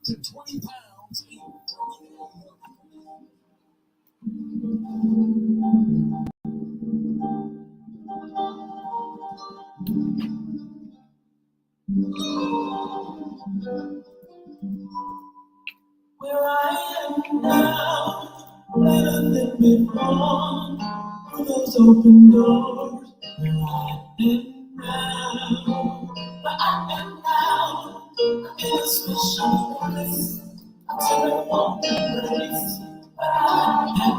to 20 pounds. Where I am now, better than before. For those open doors, where I am now. Where I am now, in a special place. A terrible place. Where I am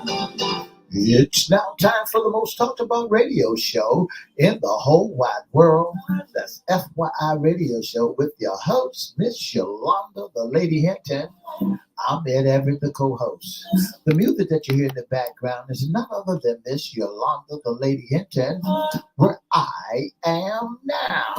now. It's now time for the most talked about radio show in the whole wide world. That's FYI Radio Show with your host, Miss Yolanda, the Lady Hinton. I'm Everette, the co-host. The music that you hear in the background is none other than Miss Yolanda, the Lady Hinton, where I am now.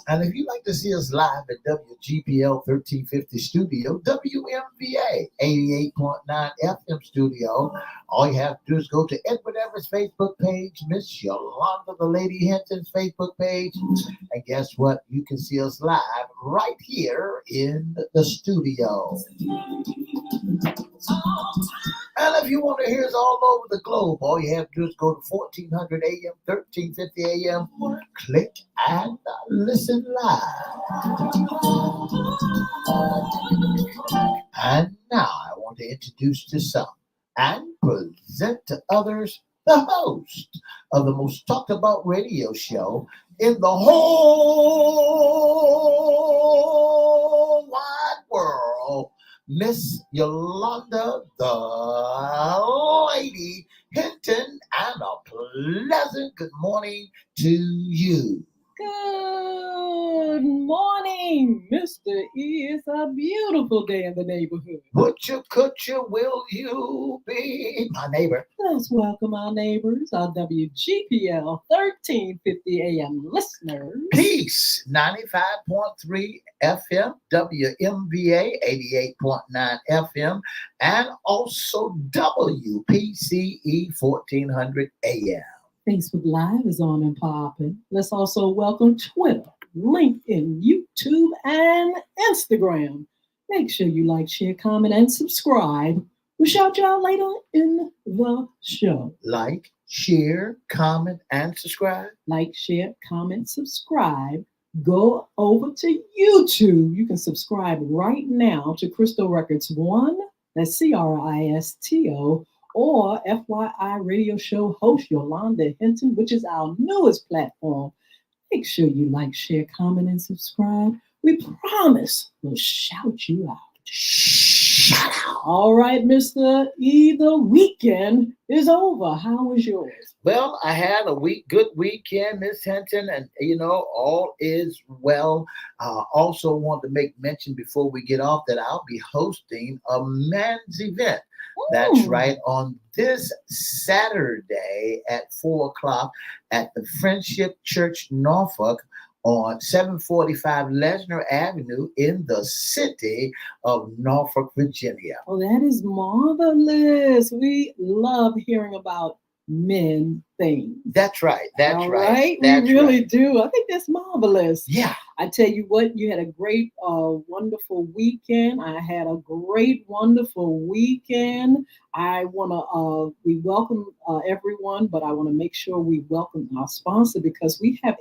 And if you'd like to see us live at WGPL 1350 Studio, WMVA 88.9 FM Studio, all you have to do is go to Edward Everett's Facebook page, Miss Yolanda, the Lady Hinton's Facebook page, and guess what? You can see us live right here in the studio. And if you want to hear us all over the globe, all you have to do is go to 1400 AM, 1350 AM, click and listen live. And now I want to introduce to some and present to others the host of the most talked about radio show in the whole wide world, Miss Yolanda, the Lady Hinton, and a pleasant good morning to you. Good morning, Mr. E. It's a beautiful day in the neighborhood. Would you, could you, will you be my neighbor? Let's welcome our neighbors, our WGPL 1350 AM listeners. Peace, 95.3 FM, WMVA 88.9 FM, and also WPCE 1400 AM. Facebook Live is on and popping. Let's also welcome Twitter, LinkedIn, YouTube, and Instagram. Make sure you like, share, comment, and subscribe. We'll shout you out later in the show. Like, share, comment, and subscribe. Like, share, comment, subscribe. Go over to YouTube. You can subscribe right now to Crystal Records 1, that's CRISTO, or FYI Radio Show host Yolanda Hinton, which is our newest platform. Make sure you like, share, comment, and subscribe. We promise we'll shout you out. Shout out. All right, Mr. E, the weekend is over. How was yours? Well, I had a good weekend, Miss Hinton, and all is well. Also want to make mention before we get off that I'll be hosting a men's event. That's right, on this Saturday at 4:00 at the Friendship Church, Norfolk, on 745 Lesnar Avenue in the city of Norfolk, Virginia. Oh, that is marvelous. We love hearing about men things. That's right. That's right. We really do. I think that's marvelous. Yeah. I tell you what, you had a great, wonderful weekend. I had a great, wonderful weekend. I want to, we welcome everyone, but I want to make sure we welcome our sponsor because we have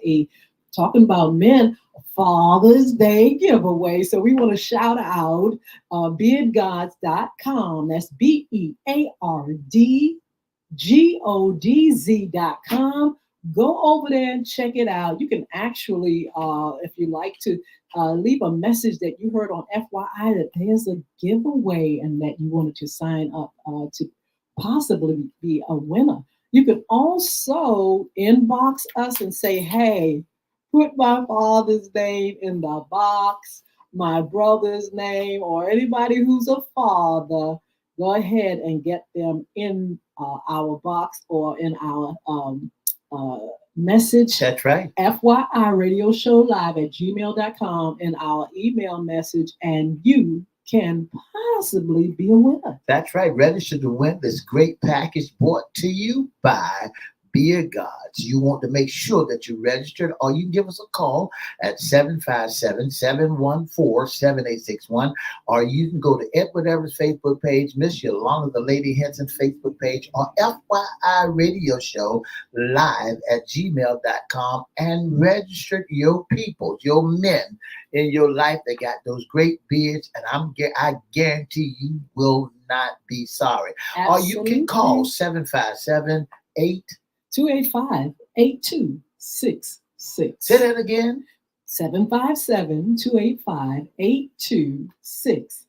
talking about men, Father's Day giveaway. So we want to shout out beardgods.com. That's beardgodz.com. Go over there and check it out. You can actually, if you like to, leave a message that you heard on FYI that there's a giveaway and that you wanted to sign up to possibly be a winner. You can also inbox us and say, hey, put my father's name in the box, my brother's name, or anybody who's a father. Go ahead and get them in our box or in our message. That's right. FYI Radio Show Live at gmail.com in our email message, and you can possibly be a winner. That's right. Register to win this great package brought to you by beer gods, you want to make sure that you're registered, or you can give us a call at 757-714-7861, or you can go to Everette's Facebook page, Miss Yolanda, the Lady Hinton Facebook page, or FYI Radio Show live at gmail.com, and register your people, your men in your life that got those great beards, and I guarantee you will not be sorry. Or you can call 757-8 285-8266. Say that again. 757-285-8266.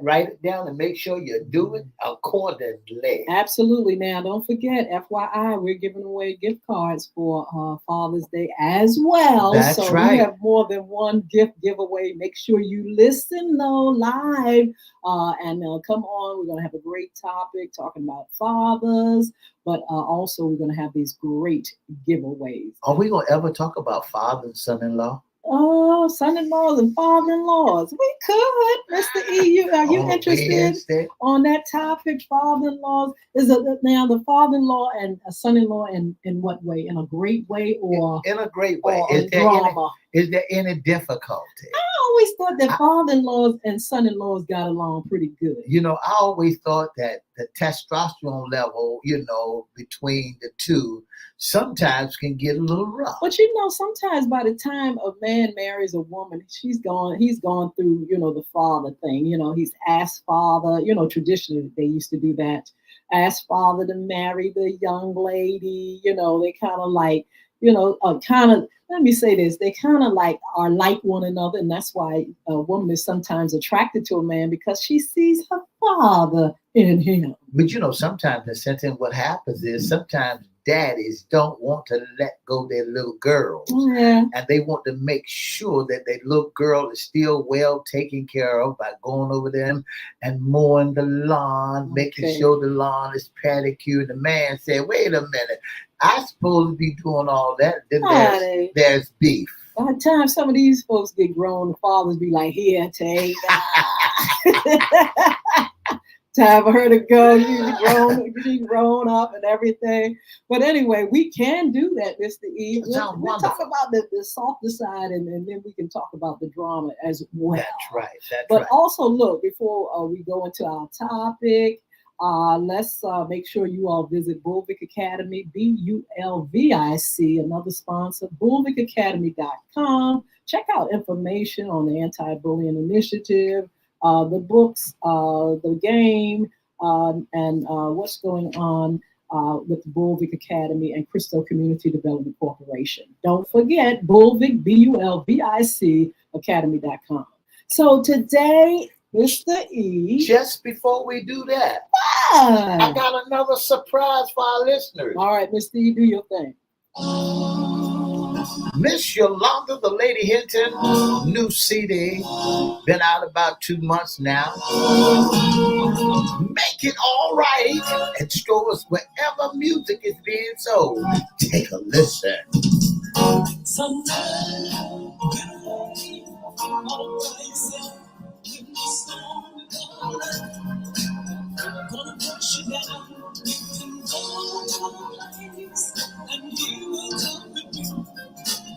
Write it down and make sure you do it accordingly. Absolutely. Now, don't forget, FYI, we're giving away gift cards for Father's Day as well. That's so right. We have more than one gift giveaway. Make sure you listen, though, live. And come on. We're going to have a great topic talking about fathers, but also we're going to have these great giveaways. Are we going to ever talk about father and son-in-law? Oh, son-in-laws and father-in-laws. We could, Mr. E. Are you interested on that topic? Father-in-laws. Is it now the father-in-law and a son-in-law in what way? In a great way, or in a great way? Is there any difficulty? I always thought that father-in-laws and son-in-laws got along pretty good. I always thought that the testosterone level, between the two sometimes can get a little rough. But sometimes by the time a man marries a woman, he's gone through, the father thing. He's asked father, traditionally they used to do that. Ask father to marry the young lady, they kind of like, let me say this, they kind of like are like one another. And that's why a woman is sometimes attracted to a man, because she sees her father in him. But sometimes the sentence, what happens is sometimes daddies don't want to let go their little girls. Yeah. And they want to make sure that their little girl is still well taken care of by going over them and mowing the lawn, making sure the lawn is manicured. The man said, wait a minute, I'm supposed to be doing all that. Then there's beef. By the time some of these folks get grown, the fathers be like, here, take time for her to go. She's grown up and everything. But anyway, we can do that, Mr. E. We'll talk about the softer side, and then we can talk about the drama as well. That's right. But also, look, before we go into our topic, let's make sure you all visit Bulvic Academy, BULVIC, another sponsor, bulvicacademy.com. Check out information on the anti-bullying initiative, the books, the game, and what's going on with the Bulvic Academy and Crystal Community Development Corporation. Don't forget Bulvic, BULVIC, academy.com. So today, Mr. E. Just before we do that, I got another surprise for our listeners. All right, Mr. E, do your thing. Miss Yolanda, the Lady Hinton, new CD, been out about 2 months now. Make it all right at stores wherever music is being sold. Take a listen. Gonna push you down, you can go to a place, and he will come with you.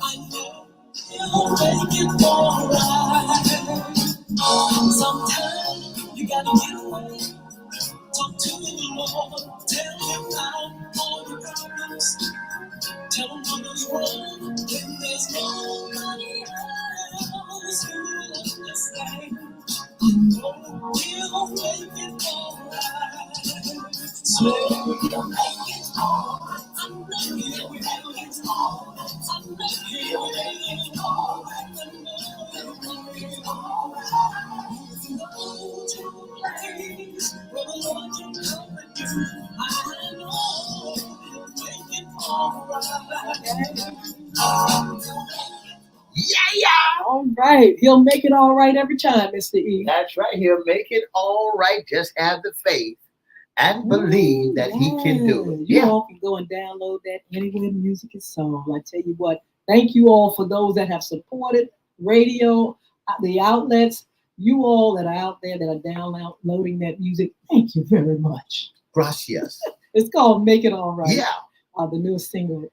I know he'll make it alright. Sometimes you gotta get away, talk to the Lord, tell him about all your problems, tell him what is wrong, when there's nobody else who will understand. I know he'll make it alright. So he'll make it alright. I know he'll make it alright. I know he'll make it alright. I know he'll make it alright. You can go to a place where the Lord can come with you. I know he'll make it alright. Yeah. All right. He'll make it all right every time, Mr. E. That's right. He'll make it all right. Just have the faith and believe that he can do it. You all can go and download that anywhere music is sold. I tell you what, thank you all for those that have supported radio, the outlets. You all that are out there that are downloading that music, thank you very much. Gracias. It's called Make It All Right. Yeah, The newest single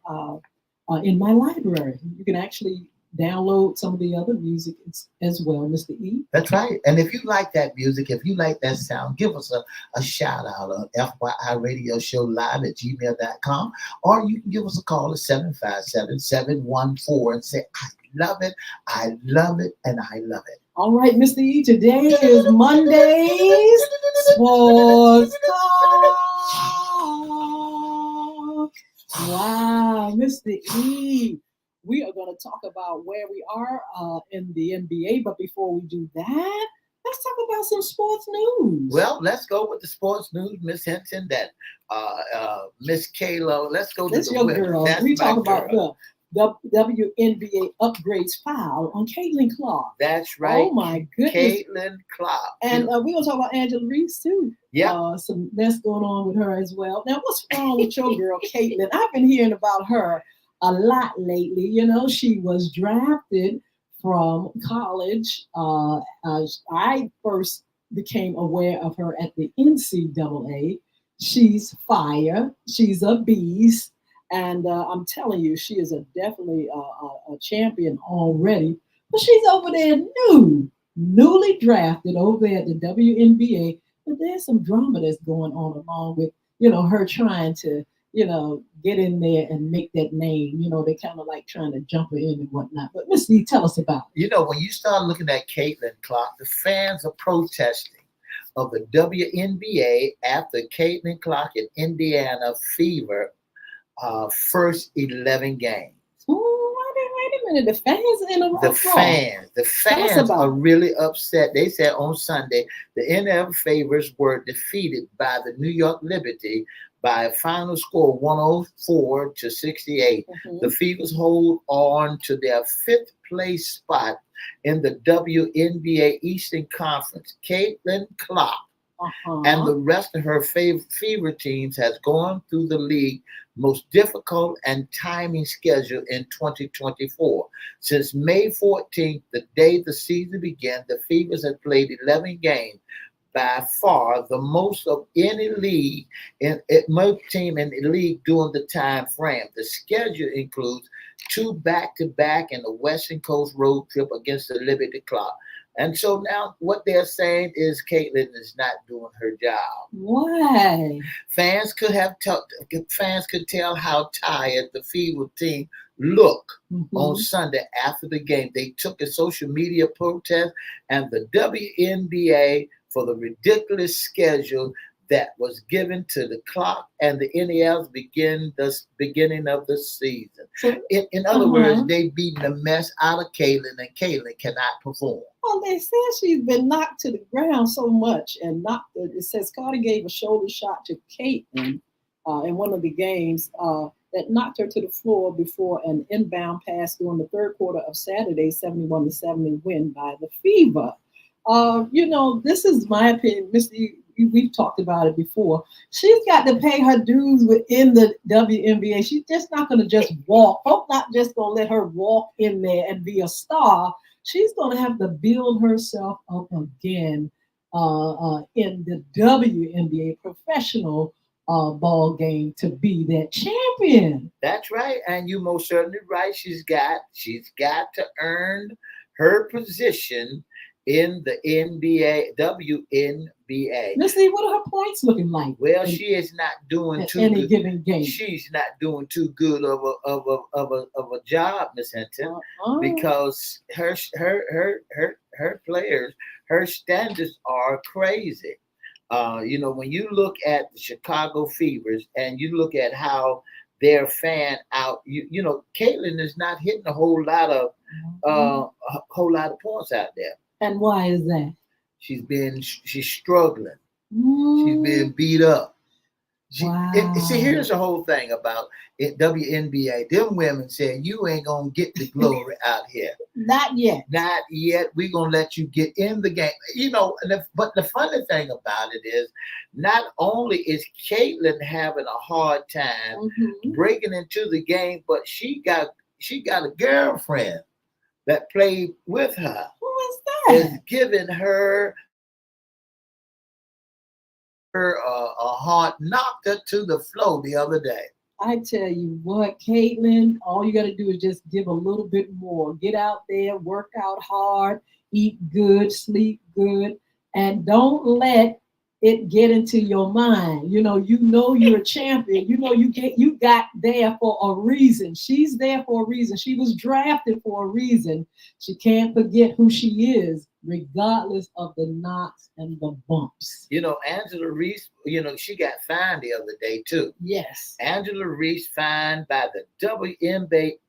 in my library. You can actually download some of the other music as well, Mr. E. that's right. And if you like that music, if you like that sound, give us a shout out on FYI Radio Show Live at gmail.com, or you can give us a call at 757-714 and say, I love it, and I love it. All right, Mr. E, today is Monday's Sports Talk. Wow, Mr. E, we are going to talk about where we are in the NBA. But before we do that, let's talk about some sports news. Well, let's go with the sports news, Miss Hinton. That Miss Kayla. Let's go That's to the your women. girl. That's We my talk about girl. the WNBA upgrades file on Caitlin Clark. That's right. Oh my goodness. Caitlin Clark. And we're going to talk about Angela Reese too. Yeah. Some mess going on with her as well. Now, what's wrong with your girl, Caitlin? I've been hearing about her a lot lately. You know, she was drafted from college. I first became aware of her at the NCAA. She's fire. She's a beast. And I'm telling you, she is definitely a champion already. But she's over there newly drafted over there at the WNBA. But there's some drama that's going on along with, her trying to, get in there and make that name. They kind of like trying to jump her in and whatnot. But Miss Lee, tell us about it. When you start looking at Caitlin Clark, the fans are protesting of the WNBA after Caitlin Clark in Indiana Fever first 11 games. Wait a minute. The fans in the fans are really upset. They said on Sunday the NF Favors were defeated by the New York Liberty by a final score 104-68. Mm-hmm. The Fevers hold on to their fifth place spot in the WNBA Eastern Conference. Caitlin Clark and the rest of her Fever teams has gone through the league most difficult and timing schedule in 2024. Since May 14th, the day the season began, the Fevers have played 11 games, by far the most of any league most team in the league during the time frame. The schedule includes 2 back-to-back and a Western Coast road trip against the Liberty Clock. And so now what they're saying is Caitlin is not doing her job. Why? Fans could tell how tired the Fever team looked on Sunday after the game. They took a social media protest and the WNBA for the ridiculous schedule that was given to the Clock and the NEL's beginning of the season. So, in other words, they beaten the mess out of Caitlin, and Caitlin cannot perform. Well, they said she's been knocked to the ground so much, and it says Carter gave a shoulder shot to Caitlin in one of the games that knocked her to the floor before an inbound pass during the third quarter of Saturday's 71-70 win by the Fever. This is my opinion, Mr. We've talked about it before. She's got to pay her dues within the WNBA. She's just not going to just walk. Folks not just going to let her walk in there and be a star. She's going to have to build herself up again in the WNBA professional ball game to be that champion. That's right, and you most certainly right. She's got to earn her position in the WNBA. Let's see, what are her points looking like? Well, she is not doing too any good. Given game. She's not doing too good of a job, Miss Hinton, because her players, her standards are crazy. When you look at the Chicago Fevers and you look at how they're fan out, Caitlin is not hitting a whole lot of points out there. And why is that? She's struggling. She's being beat up. See, here's the whole thing about WNBA. Them women said, you ain't going to get the glory out here. Not yet. Not yet. We're going to let you get in the game. But the funny thing about it is, not only is Caitlin having a hard time breaking into the game, but she got a girlfriend that played with her. Who is that? Is giving her her heart, knocked her to the floor the other day. I tell you what, Caitlin, all you got to do is just give a little bit more. Get out there, work out hard, eat good, sleep good, and don't let it get into your mind. You know you're a champion. You got there for a reason. She's there for a reason. She was drafted for a reason. She can't forget who she is, regardless of the knocks and the bumps. Angela Reese, she got fined the other day too. Yes. Angela Reese fined by the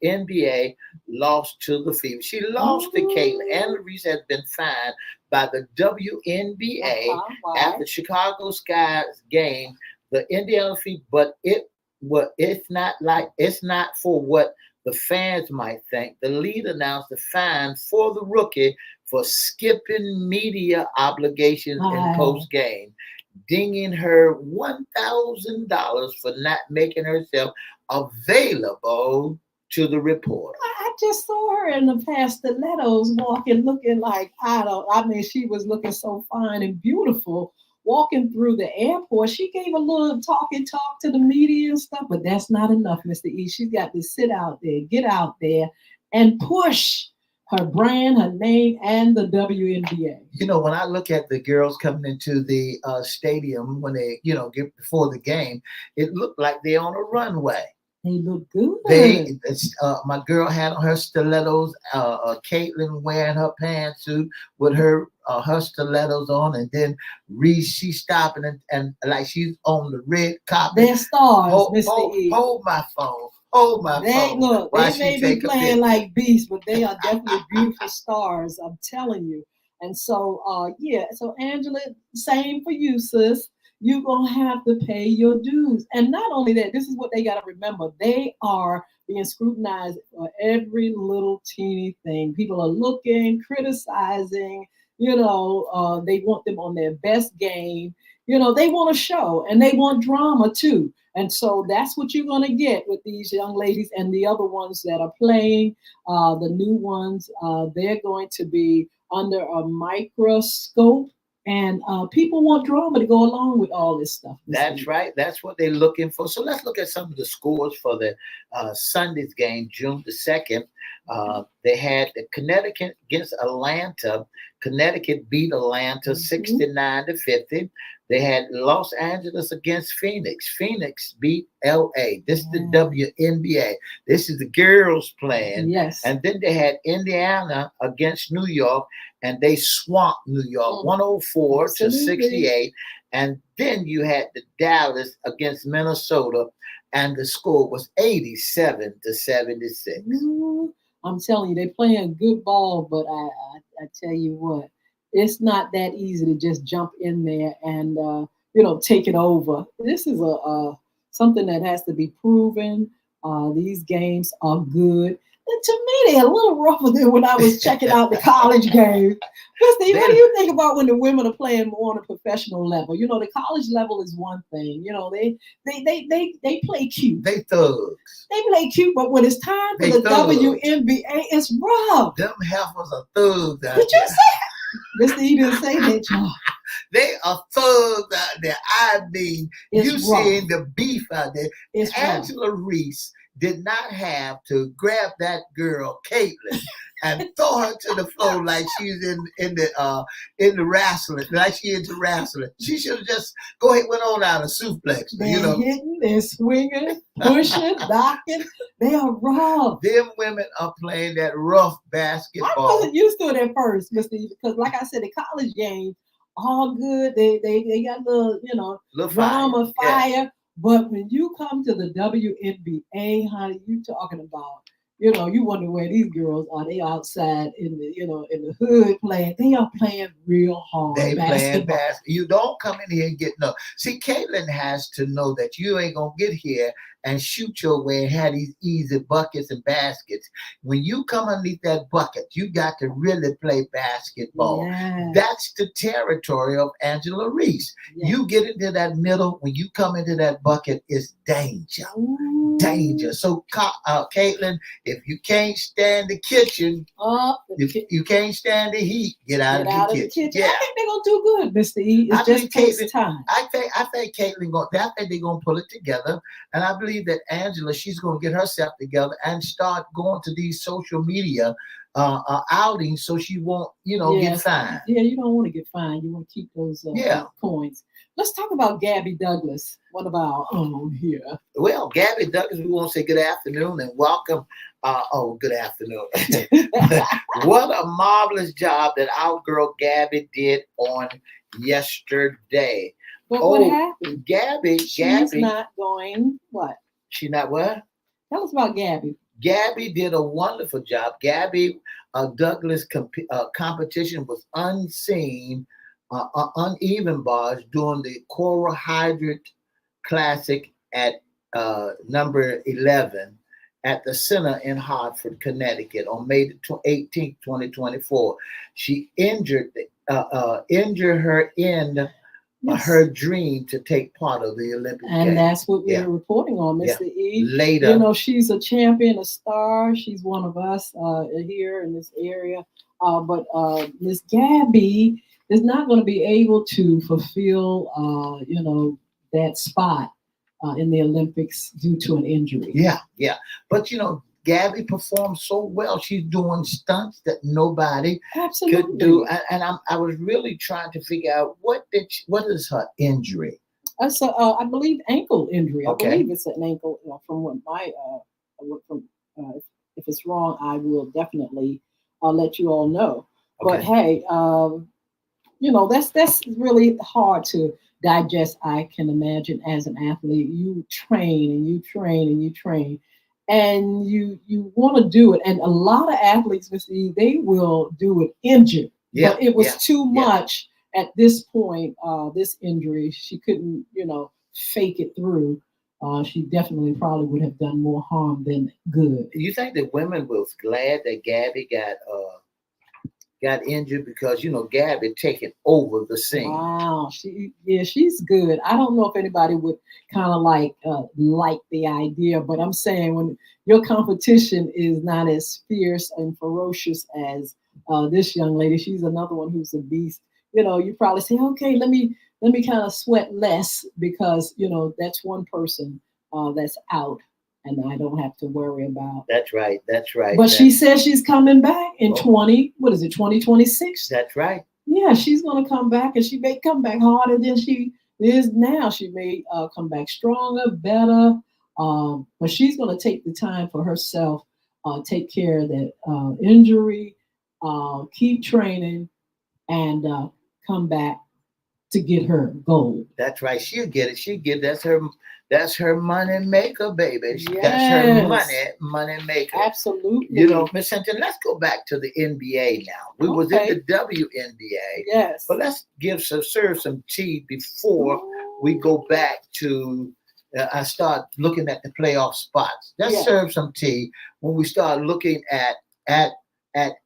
WNBA, lost to the Fever. She lost to Caitlin. Angela Reese has been fined by the WNBA after Chicago Sky's game, the Indiana Fever, but it's not for what the fans might think. The league announced the fine for the rookie for skipping media obligations in post game, dinging her $1,000 for not making herself available to the reporter. I just saw her in the past stilettos walking, looking like, she was looking so fine and beautiful walking through the airport. She gave a little talk to the media and stuff, but that's not enough, Mr. E. She's got to sit out there, get out there, and push her brand, her name, and the WNBA. When I look at the girls coming into the stadium when they, get before the game, it looked like they're on a runway. They look good. My girl had on her stilettos. Caitlin wearing her pantsuit with her stilettos on, and then Reese, she's stopping and like she's on the red carpet. They're stars, Mr. E. Hold my phone. Hold my phone. Look, they may be playing like beasts, but they are definitely beautiful stars. I'm telling you. And so, so Angela, same for you, sis. You're going to have to pay your dues. And not only that, this is what they got to remember. They are being scrutinized for every little teeny thing. People are looking, criticizing, they want them on their best game. They want a show and they want drama too. And so that's what you're going to get with these young ladies and the other ones that are playing. The new ones, they're going to be under a microscope. And people want drama to go along with all this stuff. That's right. That's what they're looking for. So let's look at some of the scores for the Sunday's game, June the 2nd. They had the Connecticut against Atlanta. Connecticut beat Atlanta 69-50. They had Los Angeles against Phoenix. Phoenix beat LA. This is the WNBA. This is the girls playing. Yes. And then they had Indiana against New York, and they swamped New York 104-68. And then you had the Dallas against Minnesota, and the score was 87-76. I'm telling you, they're playing good ball, but I tell you what, it's not that easy to just jump in there and take it over. This is something that has to be proven. These games are good. And to me, they're a little rougher than when I was checking out the college games. Steve, what do you think about when the women are playing more on a professional level? The college level is one thing. They play cute. They thugs. They play cute, but when it's time for the WNBA, it's rough. Them heifers are thugs. Did you say that? Mr. E didn't say that, y'all. They are thugs out there. I mean, you seeing the beef out there. It's Angela Reese did not have to grab that girl, Caitlin, and throw her to the floor like she's in the wrestling, like she into wrestling. She should have just went on out of suplex. They're hitting, they're swinging, pushing, knocking. They are rough. Them women are playing that rough basketball. I wasn't used to it at first, Mr. E, because like I said, the college games all good. They got little drama, fire. Yeah. But when you come to the WNBA, honey, you talking about, you wonder where these girls are. They outside in the hood playing. They are playing real hard. They playing basketball. You don't come in here and get no. See, Caitlin has to know that you ain't gonna get here and shoot your way and have these easy buckets and baskets. When you come underneath that bucket, you got to really play basketball. Yes. That's the territory of Angela Reese. Yes. You get into that middle, when you come into that bucket, it's danger. Ooh. danger. So, Caitlin, if you can't stand the kitchen, if you can't stand the heat, get out of the kitchen. Yeah. I think they're gonna do good, Mr. E. It just takes time. I think Caitlin I think they're gonna pull it together, and I believe that Angela, she's gonna get herself together and start going to these social media outings, so she won't, get fined. Yeah, you don't want to get fined. You want to keep those points. Let's talk about Gabby Douglas. What about here? Well, Gabby Douglas, we want to say good afternoon and welcome. Good afternoon. What a marvelous job that our girl Gabby did on yesterday. But what happened? She's not going what? She's not what? Tell us about Gabby. Gabby did a wonderful job. Gabby Douglas competition was unseen, uneven bars during the Coral Hydrant Classic at number 11 at the Center in Hartford, Connecticut on May 18th, 2024. She injured her end. Her dream to take part of the Olympic Games. And that's what we're reporting on, Mr. E. Later. She's a champion, a star. She's one of us here in this area. But Miss Gabby is not going to be able to fulfill, that spot in the Olympics due to an injury. Yeah. But, Gabby performed so well. She's doing stunts that nobody could do. And I was really trying to figure out what is her injury? So I believe ankle injury. Okay. I believe it's an ankle. From what if it's wrong, I will definitely let you all know. Okay. But hey, that's really hard to digest. I can imagine as an athlete, you train and you train and you train. And you want to do it, and a lot of athletes, they will do it injured. Yeah, but it was too much at this point. This injury, she couldn't, fake it through. She definitely probably would have done more harm than good. You think the women was glad that Gabby got injured because Gabby taking over the scene? Wow, she's good. I don't know if anybody would kind of like the idea, but I'm saying when your competition is not as fierce and ferocious as this young lady, she's another one who's a beast. You probably say, okay, let me kind of sweat less because that's one person that's out. And I don't have to worry about. That's right. But she says she's coming back in 2026? That's right. Yeah, she's going to come back, and she may come back harder than she is now. She may come back stronger, better. But she's going to take the time for herself, take care of that injury, keep training, and come back to get her gold. That's right. She'll get it. That's her money maker, baby. Yes. That's her money maker. Absolutely. Miss Hinton, let's go back to the NBA now. We was in the WNBA. Yes. But let's serve some tea before we go back to I start looking at the playoff spots. Let's serve some tea when we start looking at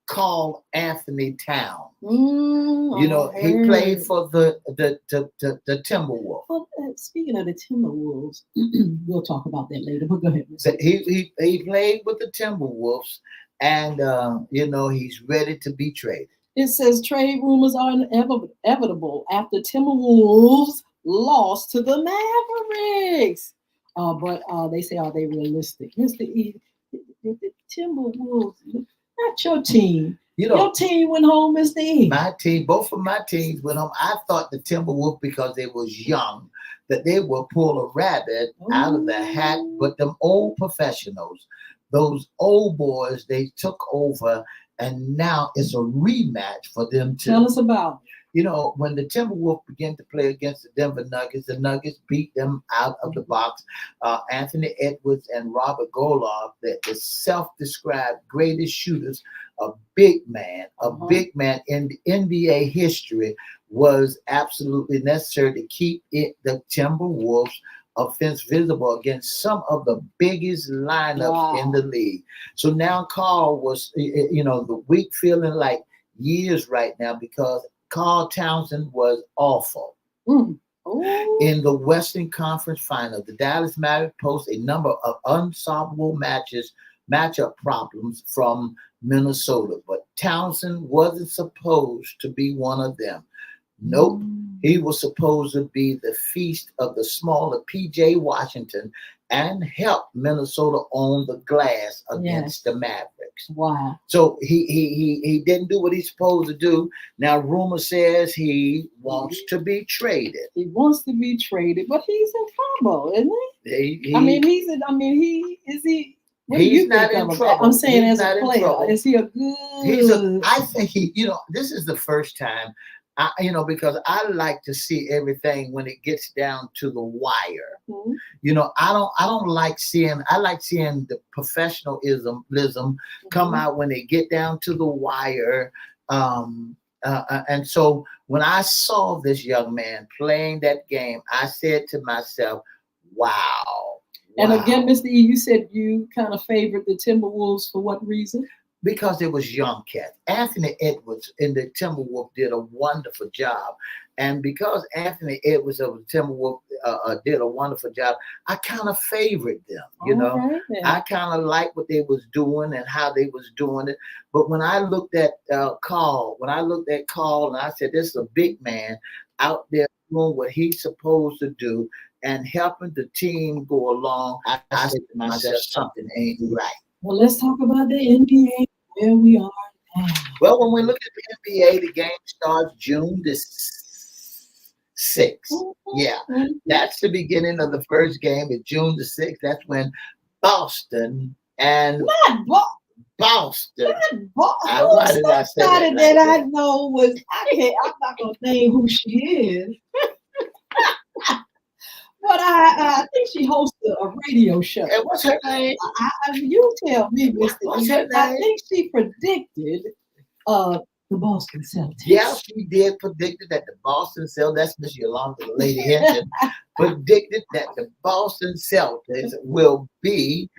Carl Anthony Towns. He played for the Timberwolves. Well, speaking of the Timberwolves, we'll talk about that later. But go ahead. He played with the Timberwolves, and he's ready to be traded. It says trade rumors are inevitable after Timberwolves lost to the Mavericks. But they say, are they realistic? Mr. E, the Timberwolves, not your team. Your team went home, Mr. E. My team, both of my teams went home. I thought the Timberwolves, because they was young, that they would pull a rabbit out of the hat. But them old professionals, those old boys, they took over, and now it's a rematch for them too. Tell us about it. When the Timberwolves began to play against the Denver Nuggets, the Nuggets beat them out of the box. Anthony Edwards and Robert Goloff, the self-described greatest shooters, a big man in the NBA history, was absolutely necessary to keep the Timberwolves offense visible against some of the biggest lineups in the league. So now Carl was, the week feeling like years right now because Carl Townsend was awful. Oh, In the Western Conference Final, the Dallas Mavericks posed a number of unsolvable matchup problems from Minnesota, but Townsend wasn't supposed to be one of them. Nope. He was supposed to be the feast of the smaller PJ Washington and help Minnesota own the glass against the Mavericks. wow. So he didn't do what he's supposed to do. Now rumor says he wants to be traded. He wants to be traded, but he's in trouble, isn't he? He I mean, he's. I mean, he is he. What do he's you not think in of him? trouble. I'm saying He's as not a in player, trouble. is he a good? I think this is the first time, because I like to see everything when it gets down to the wire. Mhm. I don't like seeing. I like seeing the professionalism come out when they get down to the wire. And so when I saw this young man playing that game, I said to myself, "Wow." And Wow. again, Mr. E, you said you kind of favored the Timberwolves for what reason? Because it was young cats. Anthony Edwards in the Timberwolves did a wonderful job. And because Anthony Edwards of the Timberwolves did a wonderful job, I kind of favored them, Right, I kind of liked what they was doing and how they was doing it. But when I looked at Carl and I said, this is a big man out there doing what he's supposed to do and helping the team go along, I said to myself, something ain't right. Well, let's talk about the NBA, where we are now. Well, when we look at the NBA, the game starts June the 6th. Yeah, that's the beginning of the first game. It's June the 6th. That's when Boston and Boston. Why did I say that I know was I'm not gonna name who she is. But I think she hosted a radio show. And what's her name? You tell me, Mr. What's her name? I think she predicted the Boston Celtics. Yeah, she did predict that the Boston Celtics, that's Miss Yolanda, the lady Hinton, predicted that the Boston Celtics will be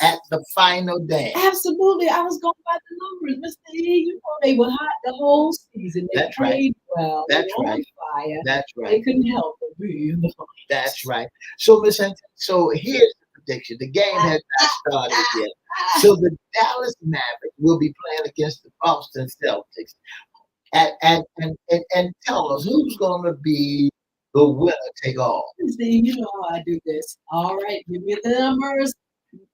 at the final dance. Absolutely. I was going by the numbers, Mr. E. You know they were hot the whole season. They played well. That's right. Fire. That's right. They couldn't help but be in the finals. That's right. So, Miss Hinton, so here's the prediction. The game has not started yet. So the Dallas Mavericks will be playing against the Boston Celtics. And tell us who's going to be the winner take all. See, you know how I do this. All right, give me the numbers.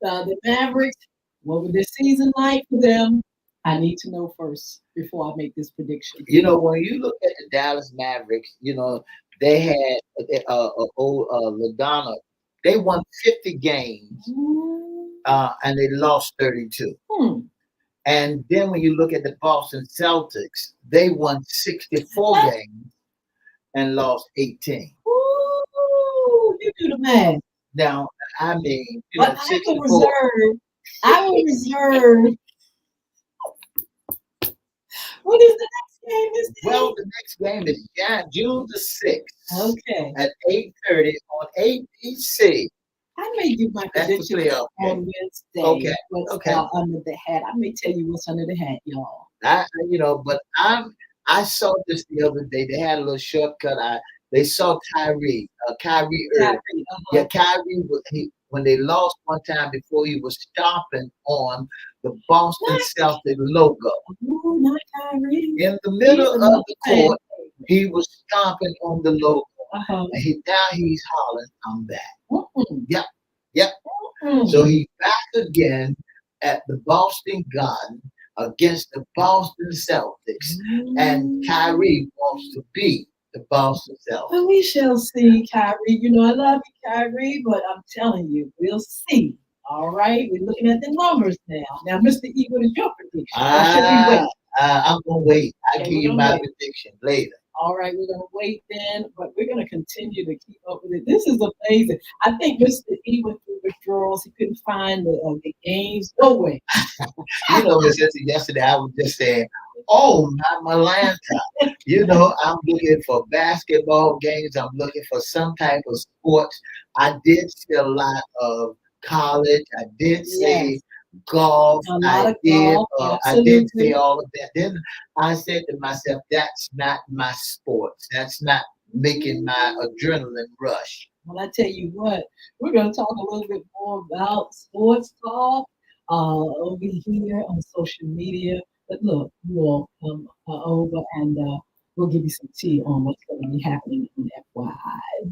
The Mavericks, what was this season like for them? I need to know first before I make this prediction. When you look at the Dallas Mavericks, they had LaDonna. They won 50 games, and they lost 32. And then when you look at the Boston Celtics, they won 64 games and lost 18. Ooh, you do the math. Now, I mean, but 64. I will reserve. What is the next game? Well, the next game is June the 6th. Okay. At 8:30 on ABC. I may give my prediction on Wednesday. Okay. What's under the hat? I may tell you what's under the hat, y'all. But I saw this the other day. They had a little shortcut. They saw Kyrie Irving. Yeah, Kyrie. When they lost one time before, he was stomping on the Boston Celtics logo. Ooh, not Kyrie. In the middle of the court, he was stomping on the logo. And now he's hollering, "I'm back." Yep. So he's back again at the Boston Garden against the Boston Celtics. And Kyrie wants to beat the Boston Celtics. Well, we shall see, Kyrie. I love you, Kyrie, but I'm telling you, we'll see. All right, we're looking at the numbers now. Now, Mr. E, what is your prediction? Or should we wait? I'm gonna wait. I'll give you my prediction later. All right, we're going to wait then, but we're going to continue to keep up with it. This is amazing. I think Mr. E went through withdrawals. He couldn't find the games. No way. Yesterday I was just saying, oh, my Yolanda. I'm looking for basketball games. I'm looking for some type of sports. I did see a lot of college. I did see golf. I did say all of that. Then I said to myself, that's not my sports. That's not making my adrenaline rush. Well, I tell you what, we're going to talk a little bit more about sports talk over here on social media. But look, you all come over and we'll give you some tea on what's going to be happening in FYI.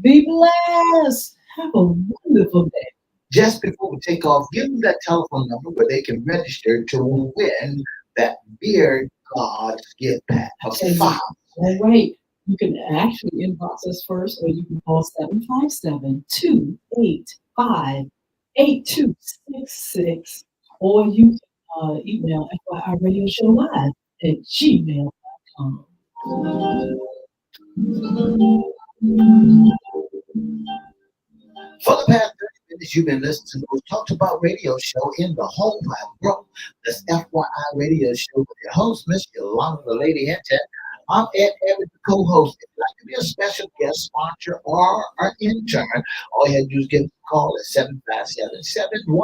Be blessed. Have a wonderful day. Just before we take off, give them that telephone number where they can register to win that Beard God's gift pack I of tell you, five. all right. You can actually inbox us first, or you can call 757-285-8266, or you can email FYI Radio Show Live at gmail.com. For the past 30 minutes, you've been listening to the Talked About Radio Show in the home I broke. This FYI Radio Show with your host, Miss Yolanda, the Lady Hinton. I'm Ed Everett, the co-host. If you'd like to be a special guest sponsor or an intern, all you have to do is give us a call at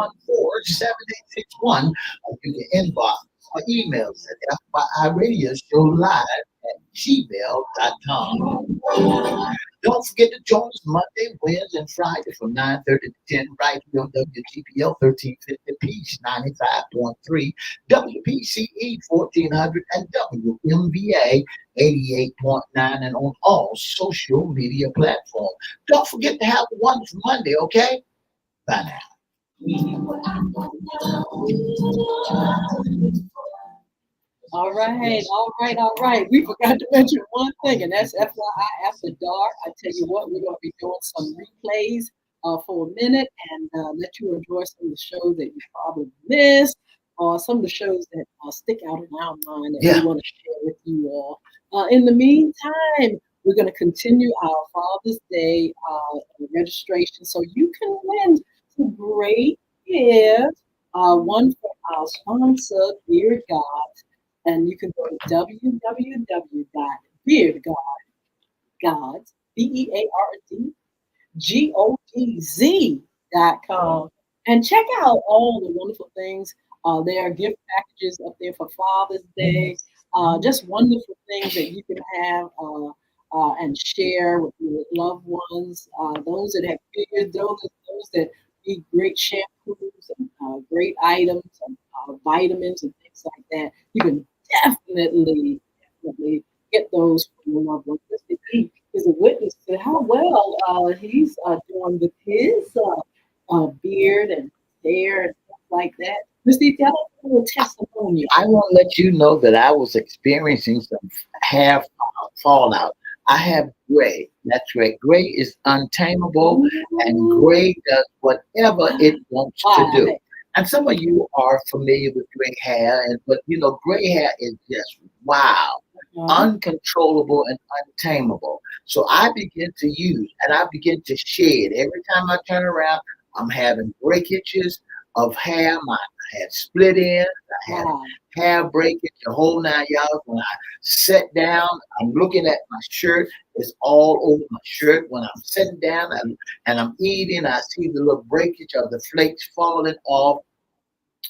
757-714-7861. Or you can inbox or email us at FYIRadioShowLive@gmail.com. Don't forget to join us Monday, Wednesday, and Friday from 9:30 to 10 right here on WGPL 1350 Peach 95.3, WPCE 1400, and WMVA 88.9, and on all social media platforms. Don't forget to have a wonderful Monday, okay? Bye now. All right, all right, all right. We forgot to mention one thing, and that's FYI After Dark. I tell you what, we're going to be doing some replays for a minute and let you enjoy some of the shows that you probably missed, or some of the shows that stick out in our mind that Yeah. we want to share with you all. In the meantime, we're going to continue our Father's Day registration so you can win some great gifts. One from our sponsor, Beard Gods. And you can go to www.beardgods, BEARDGODZ.com, and check out all the wonderful things. There are gift packages up there for Father's Day, just wonderful things that you can have and share with your loved ones. Those that have beards, those that need great shampoos and great items and vitamins and things like that. You can definitely get those from your loved ones. Mr. E is a witness to how well he's doing with his beard and hair and stuff like that. Mr. E, tell us a little testimonial. I want to let you know that I was experiencing some hair fallout. I have gray. That's right. Gray is untamable, and gray does whatever it wants to do. And some of you are familiar with gray hair, but gray hair is just wow, uncontrollable and untamable. So I begin to use and I begin to shed. Every time I turn around, I'm having breakages of hair. I had split ends. I had hair breakage, the whole 9 yards. When I sit down, I'm looking at my shirt. It's all over my shirt. When I'm sitting down and I'm eating, I see the little breakage of the flakes falling off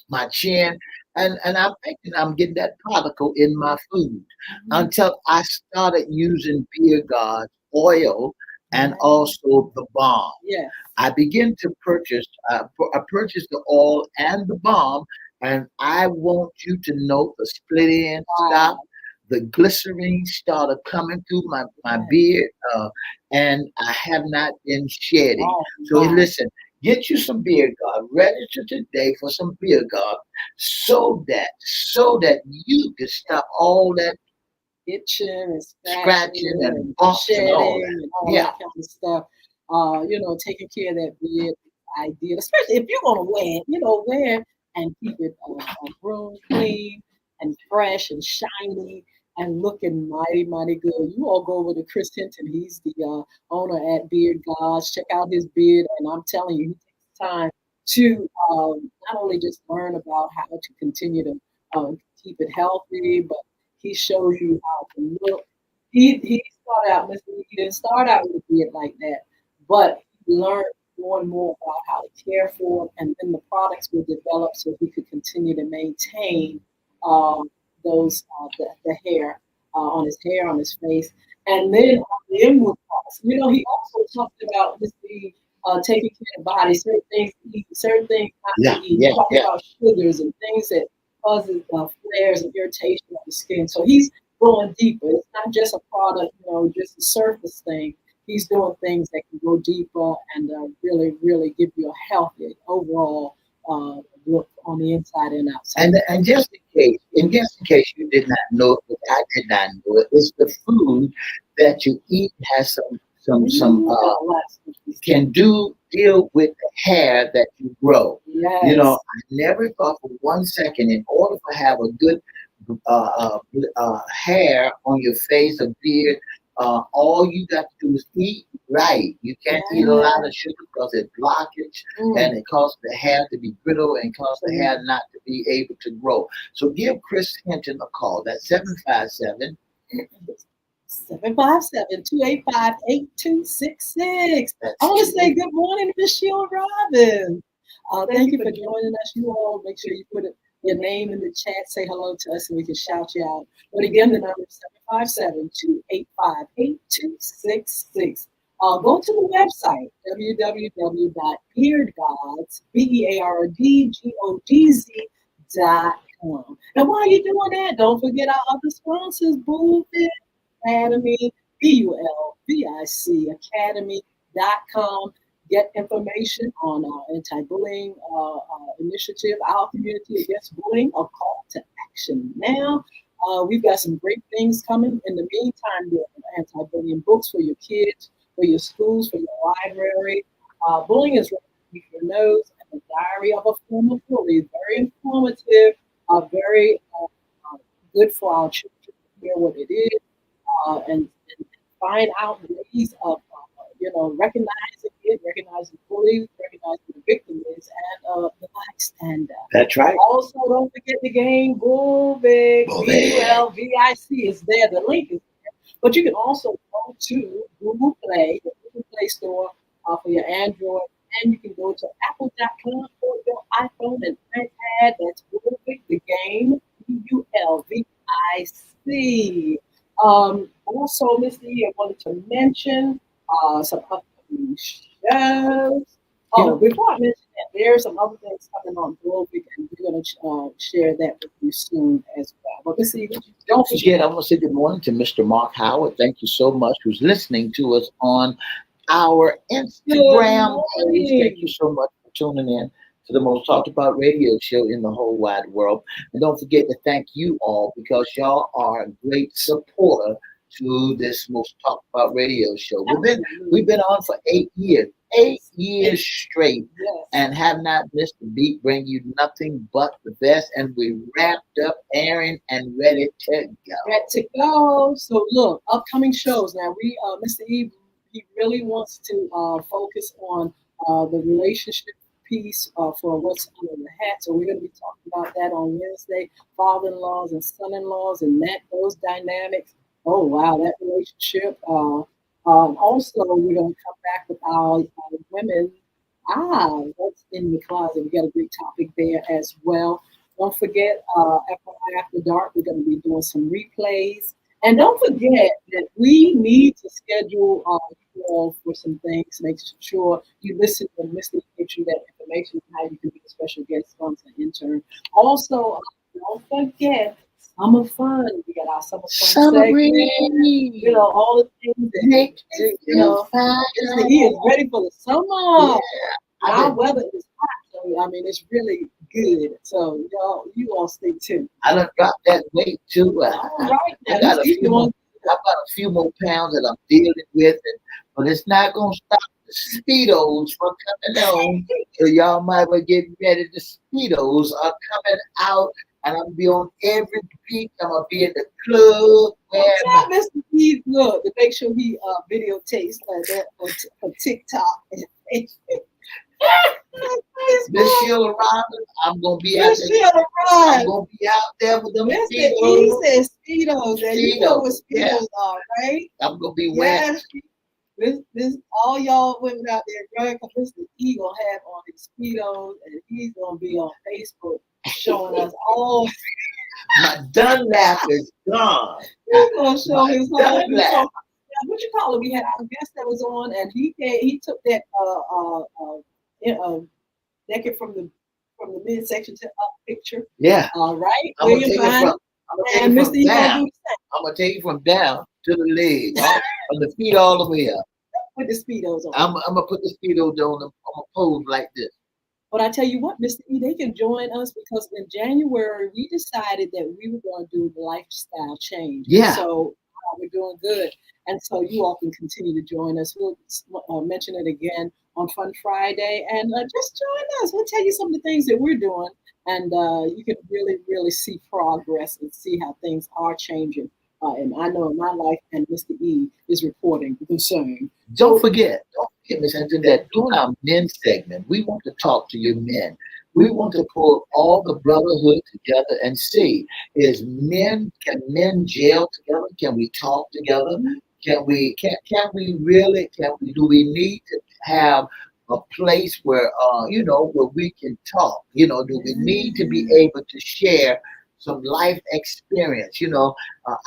my chin. And I'm thinking I'm getting that particle in my food until I started using Beard God's oil and also the balm. Yeah. I began to purchase. I purchased the oil and the balm, and I want you to know the split end stopped. The glycerine started coming through my beard, and I have not been shedding. So listen, get you some Beard God. Register today for some Beard God, so that you can stop all that itching and scratching and bumps and all that. and all that kind of stuff. Taking care of that beard ideal, especially if you're gonna wear it, wear and keep it groomed, clean and fresh and shiny and looking mighty, mighty good. You all go over to Chris Hinton. He's the owner at Beard Gods. Check out his beard, and I'm telling you, he takes time to not only just learn about how to continue to keep it healthy, but he shows you how to look. He started out, he didn't start out with a beard like that, but he learned more and more about how to care for it, and then the products were developed so he could continue to maintain those the hair on his face. And then on the inward parts, he also talked about this being taking care of the body, certain things to eat, certain things not Yeah, to eat. He yeah, talked yeah. about sugars and things that causes flares and irritation of the skin. So he's going deeper. It's not just a product, just a surface thing. He's doing things that can go deeper and really, really give you a healthy overall look on the inside and outside. And just in case you did not know it, but I did not know it, it's the food that you eat has can deal with the hair that you grow. Yes. I never thought for 1 second in order to have a good hair on your face, a beard, all you got to do is eat right. You can't eat a lot of sugar because it blockage and it causes the hair to be brittle and cause the hair not to be able to grow. So give Chris Hinton a call. That's 757 757-285-8266. I want to say good morning, Miss Sheila Robin. Thank you for joining us. You all make sure you put your name in the chat, say hello to us, and we can shout you out. But again, the number is 757-285-8266. Go to the website, www.beardgods, beardgodz.com. And while you're doing that, don't forget our other sponsors, Bullfit Academy, BULVIC Academy.com. Get information on our anti-bullying initiative, our community against bullying, a call to action now. We've got some great things coming. In the meantime, there are anti-bullying books for your kids, for your schools, for your library. Bullying is right beneath your nose, and the diary of a former bully. Very informative, very good for our children to hear what it is and find out ways of recognizing it, recognizing bullies, recognizing the victim is, and the bystander. That's right. Also, don't forget the game Bullvic, BULVIC is there. The link is there. But you can also go to Google Play, the Google Play Store for your Android, and you can go to apple.com for your iPhone and iPad. That's Bullvic, the game, BULVIC. Also, Mr. E, I wanted to mention some upcoming shows. Before I mention that, there are some other things coming on Globic, and we're going to share that with you soon as well. But Mr. E, don't forget, I want to say good morning to Mr. Mark Howard. Thank you so much who's listening to us on our Instagram page. Thank you so much for tuning in to the most talked about radio show in the whole wide world. And don't forget to thank you all because y'all are a great supporter to this most talked about radio show. We've been on for 8 years. 8 years straight, and have not missed a beat. Bring you nothing but the best, and we wrapped up, airing, and ready to go. So look, upcoming shows. Now Mr. E, he really wants to focus on the relationship piece for what's under the hat. So we're going to be talking about that on Wednesday. Father-in-laws and son-in-laws, and those dynamics. Oh wow, that relationship. Also, we're going to come back with our women. What's in the closet? We got a great topic there as well. Don't forget, After Dark, we're going to be doing some replays. And don't forget that we need to schedule you all for some things. Make sure you listen to Mr. Get you that information on how you can be a special guest sponsor intern. Also, don't forget summer fun. We got our summer fun segment. All the things that make Mr. E is ready for the summer. Yeah. Our weather is hot, so I mean it's really good. So you all stay tuned. I done dropped that weight too. All right, I got a few more pounds that I'm dealing with, but it's not gonna stop the speedos from coming on. So y'all might well get ready. The speedos are coming out. And I'm gonna be on every beat. I'm gonna be in the club. Tell Mr. E look to make sure he videotapes that on TikTok and Facebook. Miss Sheila Robin, I'm gonna be out there. I'm gonna be out there with them Mr. E says speedos, and you know what speedos are, right? I'm gonna be wet. This all y'all women out there, right? Because Mr. E gonna have on his speedos, and he's gonna be on Facebook showing us all. My Dunlap is gone. He's gonna show his whole. what you call it? We had our guest that was on, and he took that naked from the midsection to up picture. Yeah. Right, I'm gonna William take it Vine from. I'm gonna take and it Mr. from E gonna down. do the same I'm gonna take it from down to the leg, from the feet all the way up. with the speedos on. I'm gonna put the speedos on. I'm gonna pose like this. But I tell you what, Mr. E, they can join us because in January we decided that we were going to do the lifestyle change. Yeah. So we're doing good. And so you all can continue to join us. We'll mention it again on Fun Friday. And just join us. We'll tell you some of the things that we're doing. And you can really, really see progress and see how things are changing. And I know in my life, and Mr. E is reporting the same. Don't forget, Miss Hinton, that during our men's segment, we want to talk to your men. We want to pull all the brotherhood together and see can men gel together? Can we talk together? Can we really do we need to have a place where where we can talk? Do we need to be able to share some life experience?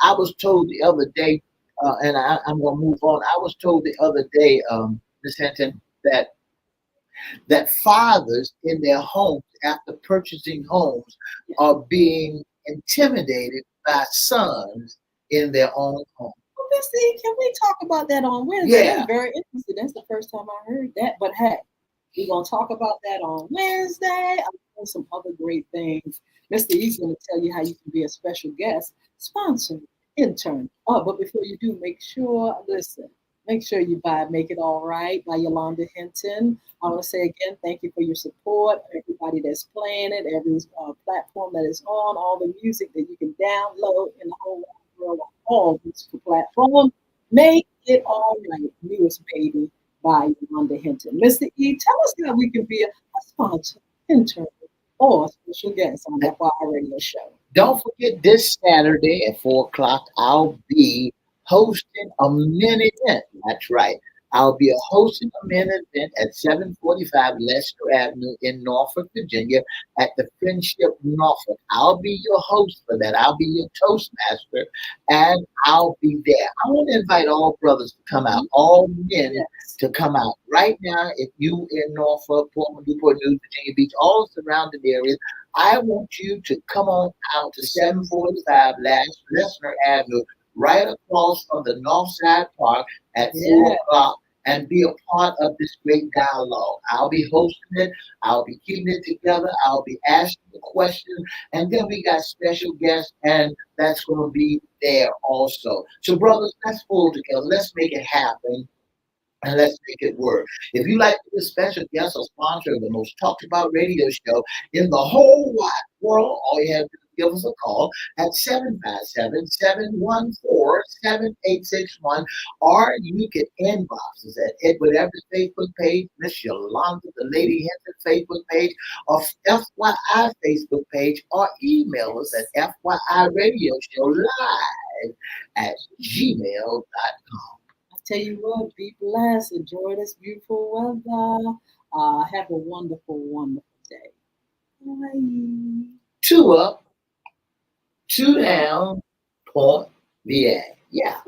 I was told the other day, and I'm gonna move on. I was told the other day, Miss Hinton, that fathers in their homes after purchasing homes are being intimidated by sons in their own home. Well, Missy, can we talk about that on Wednesday? Yeah. That's very interesting. That's the first time I heard that. But hey, we're gonna talk about that on Wednesday. I'm doing some other great things. Mr. E's gonna tell you how you can be a special guest, sponsor, intern. Oh, but before you do, make sure you buy Make It All Right by Yolanda Hinton. I want to say again, thank you for your support. Everybody that's playing it, every platform that is on, all the music that you can download in the whole wide world on all musical platforms. Make It All Right, newest baby by Yolanda Hinton. Mr. E, tell us how we can be a sponsor, intern, or a special guest on that FYI radio show. Don't forget this Saturday at 4 o'clock, I'll be hosting a men event. That's right. I'll be hosting a men event at 745 Lester Avenue in Norfolk, Virginia, at the Friendship Norfolk. I'll be your host for that. I'll be your Toastmaster, and I'll be there. I want to invite all brothers to come out, all men to come out. Right now, if you in Norfolk, Portland, Newport News, Virginia Beach, all surrounding areas, I want you to come on out to 745 Lester Avenue, right across from the Northside Park at 4 o'clock, and be a part of this great dialogue. I'll be hosting it. I'll be keeping it together. I'll be asking the questions. And then we got special guests, and that's going to be there also. So, brothers, let's pull together. Let's make it happen. And let's make it work. If you like to be a special guest or sponsor of the most talked about radio show in the whole wide world, all you have to do is give us a call at 757-714-7861, or you can inbox us at Edward Everett's Facebook page, Miss Yolanda, the Lady Hinton Facebook page, or FYI Facebook page, or email us at FYI Radio Show Live at gmail.com. Tell you what, be blessed. Enjoy this beautiful weather. Have a wonderful, wonderful day. Bye. 2 up, 2 down, point VA. Yeah.